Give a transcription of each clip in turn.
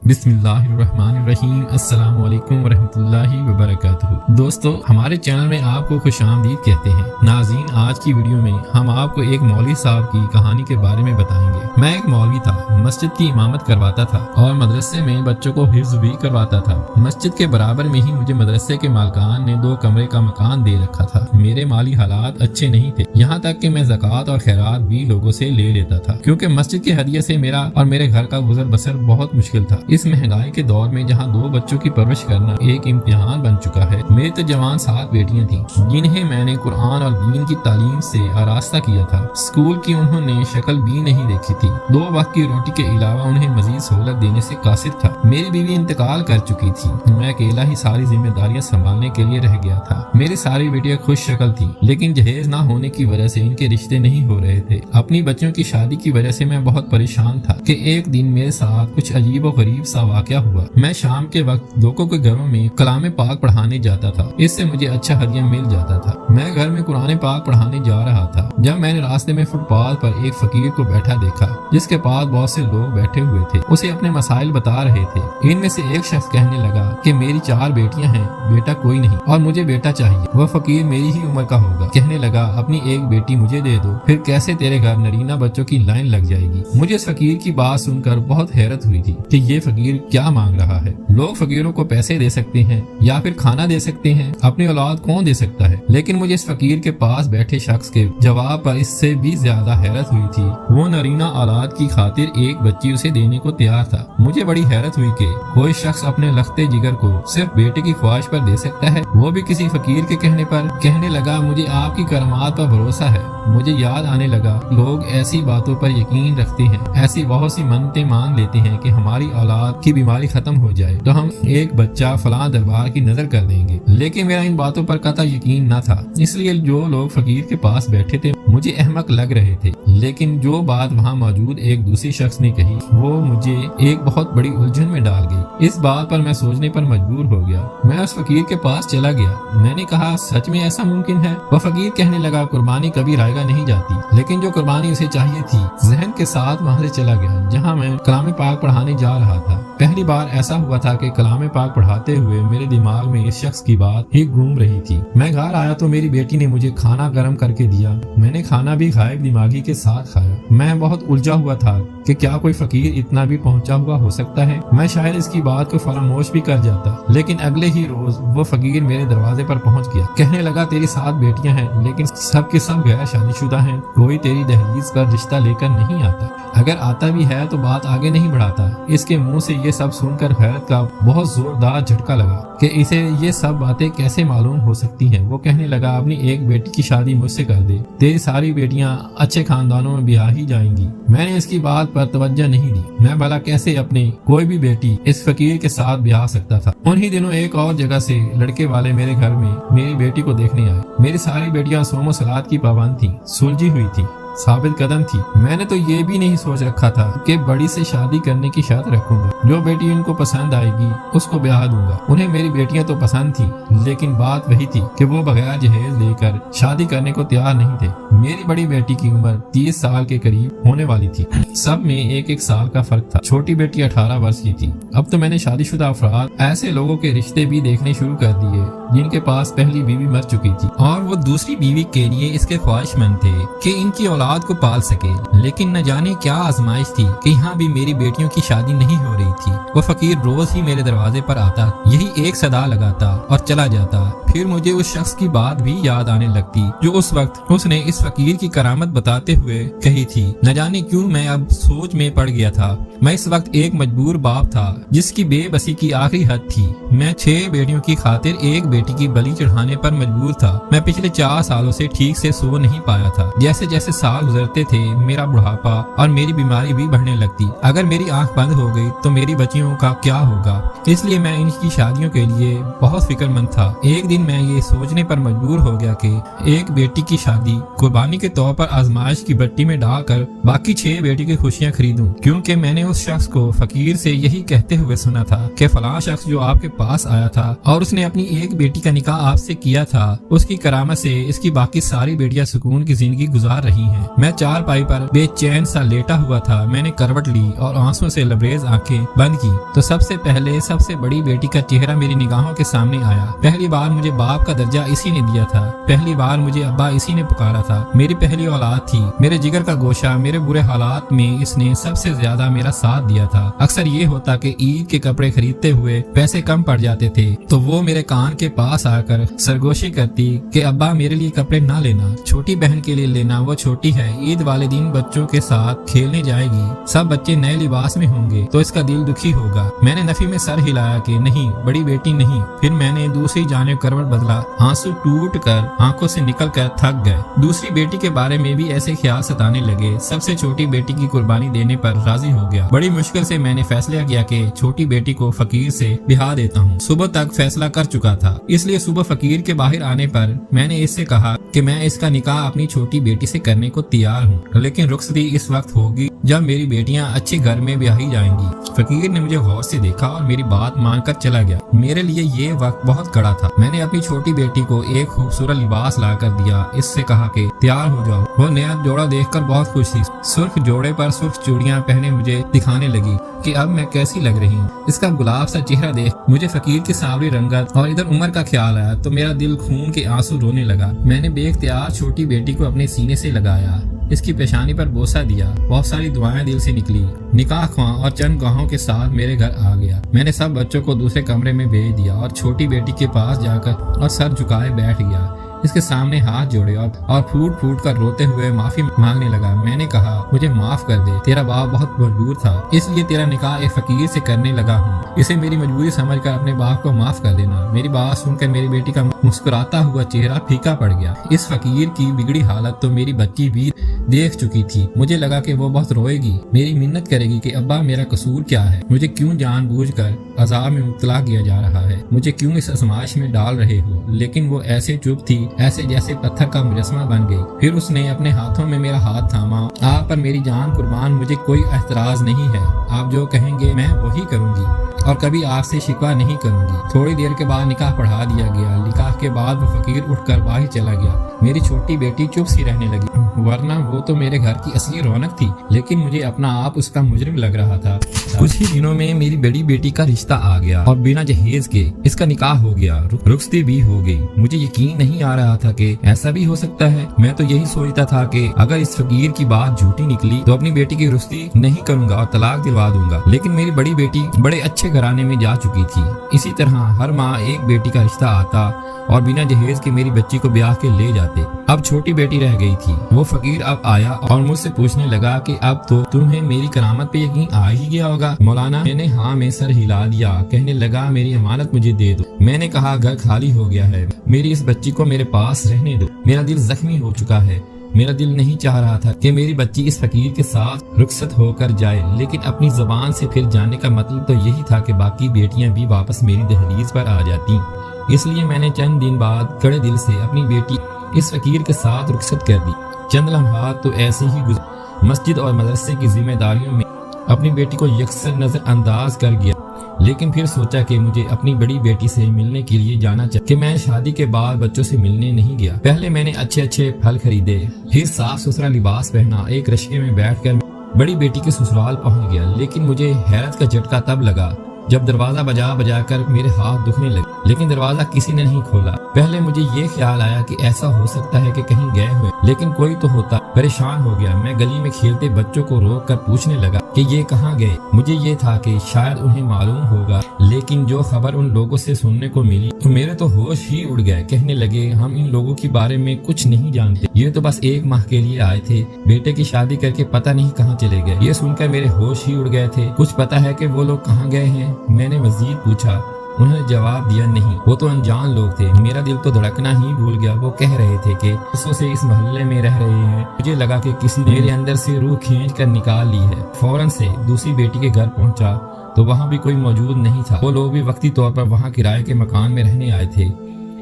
بسم اللہ الرحمن الرحیم۔ السلام علیکم ورحمۃ اللہ وبرکاتہ۔ دوستو، ہمارے چینل میں آپ کو خوش آمدید کہتے ہیں۔ ناظرین، آج کی ویڈیو میں ہم آپ کو ایک مولوی صاحب کی کہانی کے بارے میں بتائیں گے۔ میں ایک مولوی تھا، مسجد کی امامت کرواتا تھا اور مدرسے میں بچوں کو حفظ بھی کرواتا تھا۔ مسجد کے برابر میں ہی مجھے مدرسے کے مالکان نے 2 کمرے کا مکان دے رکھا تھا۔ میرے مالی حالات اچھے نہیں تھے، یہاں تک کہ میں زکوٰۃ اور خیرات بھی لوگوں سے لے لیتا تھا، کیونکہ مسجد کے ہدیے سے میرا اور میرے گھر کا گزر بسر بہت مشکل تھا۔ اس مہنگائی کے دور میں جہاں 2 بچوں کی پرورش کرنا ایک امتحان بن چکا ہے۔ میری تو جوان 7 بیٹیاں تھیں جنہیں میں نے قرآن اور دین کی تعلیم سے آراستہ کیا تھا۔ اسکول کی انہوں نے شکل بھی نہیں دیکھی تھی۔ 2 وقت کی روٹی کے علاوہ انہیں مزید سہولت دینے سے قاصر تھا۔ میری بیوی انتقال کر چکی تھی، میں اکیلا ہی ساری ذمہ داریاں سنبھالنے کے لیے رہ گیا تھا۔ میری ساری بیٹیاں خوش شکل تھیں، لیکن جہیز نہ ہونے کی وجہ سے ان کے رشتے نہیں ہو رہے تھے۔ اپنی بچوں کی شادی کی وجہ سے میں بہت پریشان تھا کہ ایک دن میرے ساتھ کچھ عجیب و غریب سا واقعہ ہوا۔ میں شام کے وقت لوگوں کے گھروں میں کلام پاک پڑھانے جاتا تھا، اس سے مجھے اچھا ہدیہ مل جاتا تھا۔ میں گھر میں قرآن پاک پڑھانے جا رہا تھا جب میں نے راستے میں فٹ پاتھ پر ایک فقیر کو بیٹھا دیکھا، جس کے پاس بہت سے لوگ بیٹھے ہوئے تھے۔ اسے اپنے مسائل بتا رہے تھے۔ ان میں سے ایک شخص کہنے لگا کہ میری 4 بیٹیاں ہیں، بیٹا کوئی نہیں اور مجھے بیٹا چاہیے۔ وہ فقیر میری ہی عمر کا ہوگا، کہنے لگا اپنی ایک بیٹی مجھے دے دو، پھر کیسے تیرے گھر نرینہ بچوں کی لائن لگ جائے گی۔ مجھے اس فقیر کی بات سن کر بہت حیرت ہوئی تھی کہ یہ فقیر کیا مانگ رہا ہے۔ لوگ فقیروں کو پیسے دے سکتے ہیں یا پھر کھانا دے سکتے ہیں، اپنی اولاد کون دے سکتا ہے؟ لیکن مجھے اس فقیر کے پاس بیٹھے شخص کے جواب پر اس سے بھی زیادہ حیرت ہوئی تھی۔ وہ نرینہ اولاد کی خاطر ایک بچی اسے دینے کو تیار تھا۔ مجھے بڑی حیرت ہوئی کہ کوئی شخص اپنے لختے جگر کو صرف بیٹے کی خواہش پر دے سکتا ہے، وہ بھی کسی فقیر کے کہنے پر۔ کہنے لگا مجھے آپ کی کرامات پر بھروسہ ہے۔ مجھے یاد آنے لگا لوگ ایسی باتوں پر یقین رکھتے ہیں، ایسی بہت سی منتیں مانگ لیتے ہیں کہ ہماری اولاد کی بیماری ختم ہو جائے تو ہم ایک بچہ فلاں دربار کی نظر کر دیں گے۔ لیکن میرا ان باتوں پر قطع یقین نہ تھا، اس لیے جو لوگ فقیر کے پاس بیٹھے تھے مجھے احمق لگ رہے تھے۔ لیکن جو بات وہاں موجود ایک دوسری شخص نے کہی وہ مجھے ایک بہت بڑی الجھن میں ڈال گئی۔ اس بات پر میں سوچنے پر مجبور ہو گیا۔ میں اس فقیر کے پاس چلا گیا۔ میں نے کہا سچ میں ایسا ممکن ہے؟ وہ فقیر کہنے لگا قربانی کبھی رائگاں نہیں جاتی، لیکن جو قربانی اسے چاہیے تھی۔ ذہن کے ساتھ وہاں سے چلا گیا جہاں میں کلام پاک پڑھانے جا رہا تھا۔ پہلی بار ایسا ہوا تھا کہ کلام پاک پڑھاتے ہوئے میرے دماغ میں اس شخص کی بات ہی گھوم رہی تھی۔ میں گھر آیا تو میری بیٹی نے مجھے کھانا گرم کر کے دیا۔ میں نے کھانا بھی غائب دماغی کے ساتھ کھایا۔ میں بہت الجھا ہوا تھا کہ کیا کوئی فقیر اتنا بھی پہنچا ہوا ہو سکتا ہے؟ میں شاید اس کی بات کو فراموش بھی کر جاتا، لیکن اگلے ہی روز وہ فقیر میرے دروازے پر پہنچ گیا۔ کہنے لگا تیری 7 بیٹیاں ہیں، لیکن سب کے سب غیر شادی شدہ ہیں، کوئی تیری دہلیز پر رشتہ لے کر نہیں آتا، اگر آتا بھی ہے تو بات آگے نہیں بڑھاتا۔ اس کے منہ سے یہ سب سن کر حیرت کا بہت زوردار جھٹکا لگا کہ اسے یہ سب باتیں کیسے معلوم ہو سکتی ہیں۔ وہ کہنے لگا اپنی ایک بیٹی کی شادی مجھ سے کر دے، تیری ساری بیٹیاں اچھے خاندانوں میں بیاہ ہی جائیں گی۔ میں نے اس کی بات پر توجہ نہیں دی۔ میں بھلا کیسے اپنی کوئی بھی بیٹی اس فقیر کے ساتھ بیاہ سکتا تھا؟ انہی دنوں ایک اور جگہ سے لڑکے والے میرے گھر میں میری بیٹی کو دیکھنے آئے۔ میری ساری بیٹیاں صوم و صلات کی پابند تھیں، سلجھی ہوئی تھی، ثابت قدم تھی۔ میں نے تو یہ بھی نہیں سوچ رکھا تھا کہ بڑی سے شادی کرنے کی شرط رکھوں گا، جو بیٹی ان کو پسند آئے گی اس کو بیاہ دوں گا۔ انہیں میری بیٹیاں تو پسند تھیں، لیکن بات وہی تھی کہ وہ بغیر جہیز لے کر شادی کرنے کو تیار نہیں تھے۔ میری بڑی بیٹی کی عمر 30 سال کے قریب ہونے والی تھی، سب میں 1 سال کا فرق تھا۔ چھوٹی بیٹی 18 برس کی تھی۔ اب تو میں نے شادی شدہ افراد ایسے لوگوں کے رشتے بھی دیکھنے شروع کر دیے جن کے پاس پہلی بیوی مر چکی تھی اور وہ دوسری بیوی کے لیے اس کے خواہش مند تھے کہ ان کی اولاد کو پال سکے۔ لیکن نہ جانے کیا آزمائش تھی کہ یہاں بھی میری بیٹیوں کی شادی نہیں ہو رہی تھی۔ وہ فقیر روز ہی میرے دروازے پر آتا، یہی ایک صدا لگاتا اور چلا جاتا۔ پھر مجھے اس شخص کی بات بھی یاد آنے لگتی جو اس وقت اس نے اس فقیر کی کرامت بتاتے ہوئے کہی تھی۔ نہ جانے کیوں میں اب سوچ میں پڑ گیا تھا۔ میں اس وقت ایک مجبور باپ تھا جس کی بے بسی کی آخری حد تھی۔ میں 6 بیٹیوں کی خاطر ایک بیٹی کی بلی چڑھانے پر مجبور تھا۔ میں پچھلے 4 سالوں سے ٹھیک سے سو نہیں پایا تھا۔ جیسے جیسے سال گزرتے تھے میرا بڑھاپا اور میری بیماری بھی بڑھنے لگتی۔ اگر میری آنکھ بند ہو گئی تو میری بچیوں کا کیا ہوگا؟ اس لیے میں ان کی شادیوں کے لیے بہت فکر مند تھا۔ ایک دن میں یہ سوچنے پر مجبور ہو گیا کہ ایک بیٹی کی شادی قربانی कुर्बानी के तौर पर आजमाइश की भट्टी में डालकर बाकी 6 बेटी की खुशियां खरीदूं, क्योंकि मैंने उस शख्स को फकीर से यही कहते हुए सुना था कि फलां शख्स जो आपके पास आया था और उसने अपनी एक बेटी का निकाह आपसे किया था, उसकी करामत से इसकी बाकी सारी बेटियां सुकून की जिंदगी गुजार रही हैं। मैं चारपाई पर बेचैन सा लेटा हुआ था। मैंने करवट ली और आंसुओं से लबरेज आंखें बंद की तो सबसे पहले सबसे बड़ी बेटी का चेहरा मेरी निगाहों के सामने आया। पहली बार मुझे बाप का दर्जा इसी ने दिया था, पहली बार मुझे अब्बा इसी ने पुकारा था। मेरी पहली औलाद थी, मेरे जिगर का गोशा। मेरे बुरे हालात में इसने सबसे ज्यादा मेरा साथ दिया था। अक्सर ये होता कि ईद के कपड़े खरीदते हुए पैसे कम पड़ जाते थे तो वो मेरे कान के पास आकर सरगोशी करती कि अब्बा मेरे लिए कपड़े ना लेना, छोटी बहन के लिए लेना, वो छोटी है, ईद वाले दिन बच्चों के साथ खेलने जाएगी, सब बच्चे नए लिबास में होंगे तो इसका दिल दुखी होगा। मैंने नफी में सर हिलाया कि नहीं, बड़ी बेटी नहीं। फिर मैंने दूसरी जानिब करवट बदला। आंसू टूट कर आंखों से निकल कर थक गए। दूसरी बेटी के बारे में भी ऐसे ख्याल सताने लगे। सबसे छोटी बेटी की कुर्बानी देने पर राजी हो गया। बड़ी मुश्किल से मैंने फैसला किया कि छोटी बेटी को फकीर से ब्याह देता हूँ। सुबह तक फैसला कर चुका था, इसलिए सुबह फकीर के बाहर आने पर मैंने इससे कहा कि मैं इसका निकाह अपनी छोटी बेटी से करने को तैयार हूँ, लेकिन रुखसती इस वक्त होगी जब मेरी बेटियां अच्छे घर में ब्याही जाएंगी। फकीर ने मुझे गौर से देखा और मेरी बात मानकर चला गया। मेरे लिए ये वक्त बहुत कड़ा था। मैंने अपनी छोटी बेटी को एक खूबसूरत लिबास ला कर दिया। इससे कहा कि तैयार हो जाओ। वो नया जोड़ा देखकर बहुत खुश थी। सुर्ख जोड़े पर सुर्ख चूड़ियां पहने मुझे दिखाने लगी कि अब मैं कैसी लग रही हूँ। इसका गुलाब सा चेहरा देख मुझे फकीर की सांवली रंगत और इधर उम्र का ख्याल आया तो मेरा दिल खून के आंसू रोने लगा। मैंने बेख्तियार छोटी बेटी को अपने सीने से लगाया, इसकी पेशानी पर बोसा दिया। बहुत सारी दुआएं दिल से निकली। निकाह ख्वां और चंद गवाहों के साथ मेरे घर आ गया। मैंने सब बच्चों को दूसरे कमरे में भेज दिया और छोटी बेटी के पास जाकर और सर झुकाए बैठ गया। इसके सामने हाथ जोड़े और फूट फूट कर रोते हुए माफी मांगने लगा। मैंने कहा मुझे माफ कर दे, तेरा बाप बहुत मजबूर था, इसलिए तेरा निकाह एक फकीर से करने लगा हूँ। इसे मेरी मजबूरी समझकर अपने बाप को माफ कर देना। मेरी बात सुनकर मेरी बेटी का मुस्कुराता हुआ चेहरा फीका पड़ गया। इस फकीर की बिगड़ी हालत तो मेरी बच्ची भी देख चुकी थी। मुझे लगा कि वो बहुत रोएगी, मेरी मिन्नत करेगी कि अब्बा मेरा कसूर क्या है, मुझे क्यों जानबूझकर अजाब में मुब्तला किया जा रहा है, मुझे क्यों इस आजमाइश में डाल रहे हो। लेकिन वो ऐसे चुप थी, ऐसे जैसे पत्थर का मुजस्मा बन गई। फिर उसने अपने हाथों में मेरा हाथ थामा। आप पर मेरी जान कुर्बान, मुझे कोई एतराज नहीं है, आप जो कहेंगे मैं वही करूंगी और कभी आपसे शिकवा नहीं करूंगी। थोड़ी देर के बाद निकाह पढ़ा दिया गया। निकाह के बाद वो फकीर उठकर बाहर चला गया। मेरी छोटी बेटी चुप सी रहने लगी, वरना वो तो मेरे घर की असली रौनक थी, लेकिन मुझे अपना आप उसका मुजरिम लग रहा था। कुछ ही दिनों में मेरी बड़ी बेटी का रिश्ता आ गया और बिना जहेज के इसका निकाह हो गया, रुखसती भी हो गई। मुझे यकीन नहीं आ रहा था कि ऐसा भी हो सकता है। मैं तो यही सोचता था कि अगर इस फकीर की बात झूठी निकली तो अपनी बेटी की रुखसती नहीं करूंगा और तलाक दिलवा दूंगा। लेकिन मेरी बड़ी बेटी बड़े अच्छे घराने में जा चुकी थी। इसी तरह हर माह एक बेटी का रिश्ता आता और बिना जहेज के मेरी बच्ची को ब्याह के ले जाते। अब छोटी बेटी रह गई थी। वो फकीर अब आया और मुझसे पूछने लगा कि अब तो तुम्हें मेरी करामत पे यकीन आ ही गया होगा मौलाना। मैंने हाँ में सर हिला दिया। कहने लगा मेरी अमानत मुझे दे दो। मैंने कहा घर खाली हो गया है, मेरी इस बच्ची को मेरे पास रहने दो। मेरा दिल जख्मी हो चुका है। मेरा दिल नहीं चाह रहा था कि मेरी बच्ची इस फकीर के साथ रुखसत होकर जाए, लेकिन अपनी जबान से फिर जाने का मतलब तो यही था कि बाकी बेटियां भी वापस मेरी दहलीज पर आ जाती। इसलिए मैंने चंद दिन बाद कड़े दिल से अपनी बेटी इस फकीर के साथ रुखसत कर दी। चंद लम्हात तो ऐसे ही गुजरे। मस्जिद और मदरसे की जिम्मेदारियों में अपनी बेटी को यकसर नजरअंदाज कर गया, लेकिन फिर सोचा कि मुझे अपनी बड़ी बेटी से मिलने के लिए जाना चाहिए। कि मैं शादी के बाद बच्चों से मिलने नहीं गया। पहले मैंने अच्छे अच्छे फल खरीदे, फिर साफ सुथरा लिबास पहना, एक रिक्शे में बैठकर बड़ी बेटी के ससुराल पहुंच गया। लेकिन मुझे हैरत का झटका तब लगा जब दरवाजा बजा बजा कर मेरे हाथ दुखने लगे, लेकिन दरवाजा किसी ने नहीं खोला। पहले मुझे ये ख्याल आया कि ऐसा हो सकता है कि कहीं गए हुए, लेकिन कोई तो होता। परेशान हो गया। मैं गली में खेलते बच्चों को रोक कर पूछने लगा कि ये कहाँ गए। मुझे ये था कि शायद उन्हें मालूम होगा, लेकिन जो खबर उन लोगों से सुनने को मिली तो मेरे तो होश ही उड़ गए। कहने लगे हम इन लोगों के बारे में कुछ नहीं जानते, ये तो बस एक माह के लिए आए थे, बेटे की शादी करके पता नहीं कहाँ चले गए। ये सुनकर मेरे होश ही उड़ गए थे। कुछ पता है कि वो लोग कहाँ गए हैं? मैंने मजीद पूछा। उन्होंने जवाब दिया नहीं, वो तो अनजान लोग थे। मेरा दिल तो धड़कना ही भूल गया। वो कह रहे थे कि बरसों से इस मोहल्ले में रह रहे हैं। मुझे लगा कि किसी ने मेरे अंदर से रूह खींच कर निकाल ली है। फौरन से दूसरी बेटी के घर पहुंचा तो वहाँ भी कोई मौजूद नहीं था। वो लोग भी वक्ती तौर पर वहाँ किराए के मकान में रहने आए थे।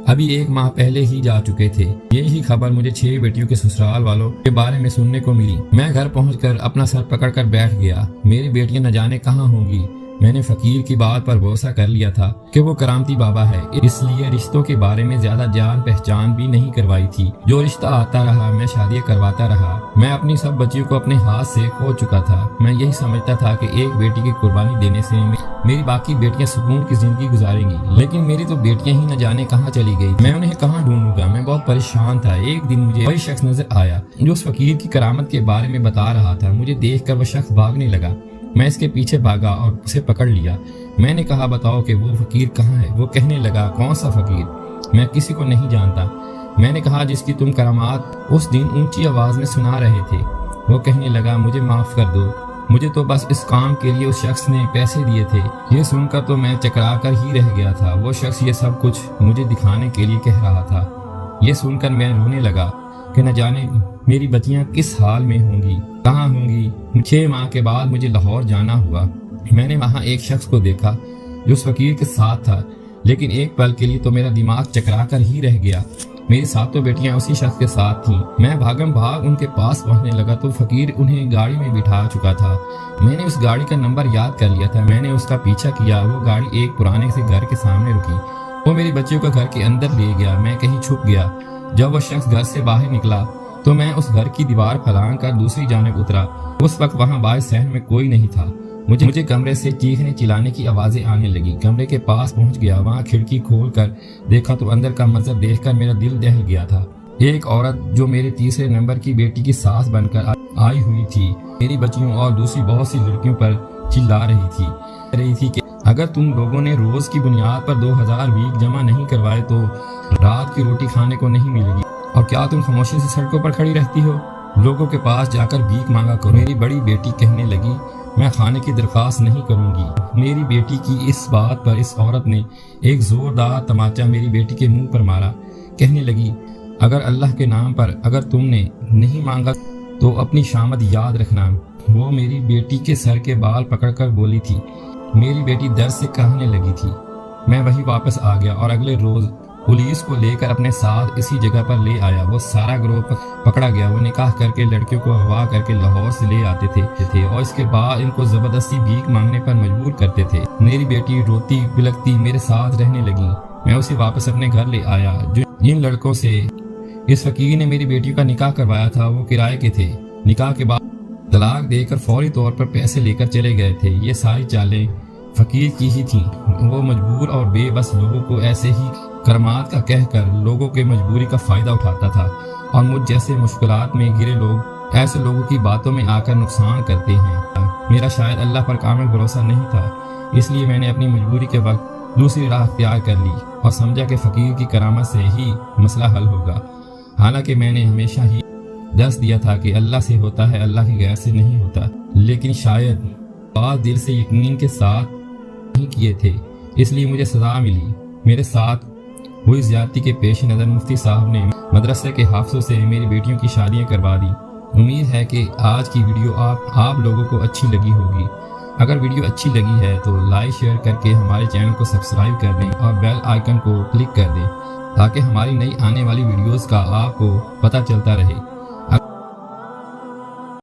अभी 1 माह पहले ही जा चुके थे। यही खबर मुझे 6 बेटियों के ससुराल वालों के बारे में सुनने को मिली। मैं घर पहुंचकर अपना सर पकड़कर बैठ गया। मेरी बेटियां न जाने कहाँ होंगी। मैंने फकीर की बात पर भरोसा कर लिया था कि वो करामती बाबा है, इसलिए रिश्तों के बारे में ज्यादा जान पहचान भी नहीं करवाई थी। जो रिश्ता आता रहा मैं शादी करवाता रहा। मैं अपनी सब बच्चियों को अपने हाथ से खो चुका था। मैं यही समझता था कि एक बेटी की कुर्बानी देने से मेरी बाकी बेटियां सुकून की जिंदगी गुजारेंगी, लेकिन मेरी तो बेटियां ही न जाने कहाँ चली गई। मैं उन्हें कहाँ ढूंढूंगा। मैं बहुत परेशान था। एक दिन मुझे वही शख्स नजर आया जो उस फकीर की करामत के बारे में बता रहा था। मुझे देखकर वह शख्स भागने लगा। मैं इसके पीछे भागा और उसे पकड़ लिया। मैंने कहा, बताओ कि वो फकीर कहाँ है। वो कहने लगा, कौन सा फकीर? मैं किसी को नहीं जानता। मैंने कहा, जिसकी तुम करामात उस दिन ऊंची आवाज में सुना रहे थे। वो कहने लगा, मुझे माफ कर दो, मुझे तो बस इस काम के लिए उस शख्स ने पैसे दिए थे। ये सुनकर तो मैं चकरा कर ही रह गया था। वो शख्स ये सब कुछ मुझे दिखाने के लिए कह रहा था। ये सुनकर मैं रोने लगा कि न जाने मेरी बच्चियां किस हाल में होंगी, कहाँ होंगी। 6 माह के बाद मुझे लाहौर जाना हुआ। मैंने वहाँ एक शख्स को देखा जो उस फकीर के साथ था, लेकिन एक पल के लिए तो मेरा दिमाग चकरा कर ही रह गया। मेरी 7 बेटियां उसी शख्स के साथ थीं। मैं भागम भाग उनके पास पहुंचने लगा तो फकीर उन्हें गाड़ी में बिठा चुका था। मैंने उस गाड़ी का नंबर याद कर लिया था। मैंने उसका पीछा किया। वो गाड़ी एक पुराने से घर के सामने रुकी। वो मेरी बच्चियों को घर के अंदर ले गया। मैं कहीं छुप गया। जब वो शख्स घर से बाहर निकला तो मैं उस घर की दीवार फलांग कर दूसरी जानिब उतरा। उस वक्त वहाँ बाहर सहन में कोई नहीं था। मुझे कमरे से चीखने चिल्लाने की आवाजें आने लगी। कमरे के पास पहुंच गया। वहाँ खिड़की खोल कर देखा तो अंदर का मंजर देखकर मेरा दिल दहल गया था। एक औरत जो मेरे तीसरे नंबर की बेटी की सास बनकर आई हुई थी, मेरी बच्चियों और दूसरी बहुत सी लड़कियों पर चिल्ला रही थी कि अगर तुम लोगों ने रोज की बुनियाद पर 2000 वीक जमा नहीं करवाए तो रात की रोटी खाने को नहीं मिलेगी। और क्या तुम खामोशी से सड़कों पर खड़ी रहती हो? लोगों के पास जाकर भीख मांगा करो। मेरी बड़ी बेटी कहने लगी, मैं खाने की दरख्वास्त नहीं करूंगी। मेरी बेटी की इस बात पर इस औरत ने एक जोरदार तमाचा मेरी बेटी के मुंह पर मारा। कहने लगी, अगर अल्लाह के नाम पर अगर तुमने नहीं मांगा तो अपनी शामत याद रखना। वो मेरी बेटी के सर के बाल पकड़कर बोली थी। मेरी बेटी दर्द से कहने लगी थी। मैं वही वापस आ गया और अगले रोज पुलिस को लेकर अपने साथ इसी जगह पर ले आया। वो सारा ग्रोह पकड़ा गया। वो निकाह करके लड़कियों को अगवा करके लाहौर से ले आते थे और इसके बाद इनको जबरदस्ती भीख मांगने पर मजबूर करते थे। मेरी बेटी रोती बिलखती मेरे साथ रहने लगी। मैं उसे वापस अपने घर ले आया। जो जिन लड़कों से इस फकीर ने मेरी बेटी का निकाह करवाया था वो किराए के थे। निकाह के बाद तलाक देकर फौरी तौर पर पैसे लेकर चले गए थे। ये सारी चालें फकीर की ही थी। वो मजबूर और बेबस लोगों को ऐसे ही करमात का कहकर लोगों के मजबूरी का फायदा उठाता था और मुझ जैसे मुश्किलात में घिरे लोग ऐसे लोगों की बातों में आकर नुकसान करते हैं। मेरा शायद अल्लाह पर कामिल भरोसा नहीं था, इसलिए मैंने अपनी मजबूरी के वक्त दूसरी राह अख्तियार कर ली और समझा कि फकीर की करामत से ही मसला हल होगा। हालांकि मैंने हमेशा ही दर्स दिया था कि अल्लाह से होता है, अल्लाह के गैर से नहीं होता, लेकिन शायद बात दिल से यकीन के साथ नहीं किए थे, इसलिए मुझे सजा मिली। मेरे साथ हुई ज्यादती के पेश नज़र मुफ्ती साहब ने मदरसे के हाफिज़ों से मेरी बेटियों की शादियां करवा दी। उम्मीद है कि आज की वीडियो आप लोगों को अच्छी लगी होगी। अगर वीडियो अच्छी लगी है तो लाइक शेयर करके हमारे चैनल को सब्सक्राइब कर दें और बेल आइकन को क्लिक कर दें ताकि हमारी नई आने वाली वीडियोस का आपको पता चलता रहे।